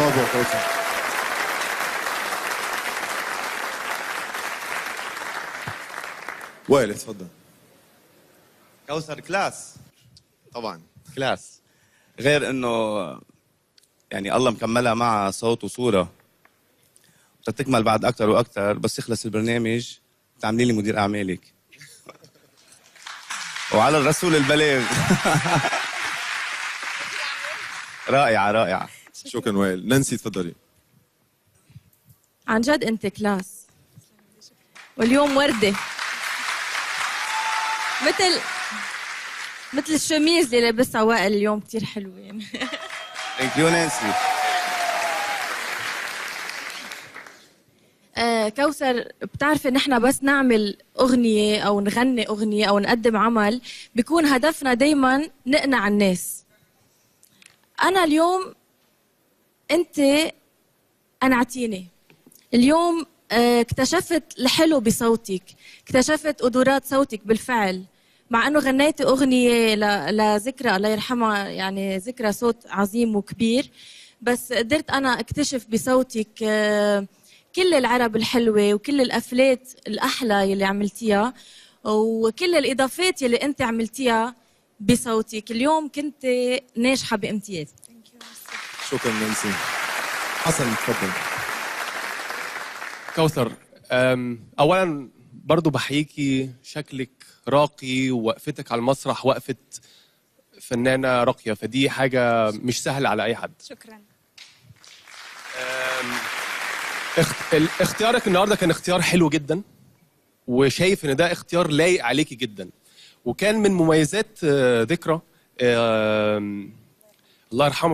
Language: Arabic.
برافو كوثر. وائل اتفضل. كوثر كلاس طبعا كلاس، غير انه يعني الله مكملها مع صوت وصوره، بتكمل بعد اكثر واكثر. بس يخلص البرنامج تعملي لي مدير اعمالك. وعلى الرسول البلاغ. رائعه رائعه. شكرا وائل. نانسي تفضلي. عن جد انت كلاس، واليوم وردة مثل الشميز اللي لابسها وائل اليوم، كتير حلوة يعني. ثانك يو نانسي. كوثر، بتعرفي نحن بس نعمل أغنية أو نغني أغنية أو نقدم عمل بيكون هدفنا دايما نقنع الناس. أنا اليوم أنت أنعتيني اليوم. اكتشفت الحلو بصوتك، اكتشفت قدرات صوتك بالفعل، مع أنه غنيتي أغنية لذكرى الله يرحمها، يعني ذكرى صوت عظيم وكبير، بس قدرت أنا اكتشف بصوتك كل العرب الحلوة وكل الأفلات الأحلى يلي عملتيها وكل الإضافات يلي أنت عملتيها بصوتك. اليوم كنت ناجحة بامتياز. شكرا نانسي. حسن تفضل. كوثر، اولا برضو بحييكي، شكلك راقي ووقفتك على المسرح وقفة فنانة راقية، فدي حاجة مش سهلة على أي حد. شكرا. اختيارك النهاردة كان اختيار حلو جدا، وشايف ان ده اختيار لايق عليكي جدا، وكان من مميزات ذكرى الله يرحمه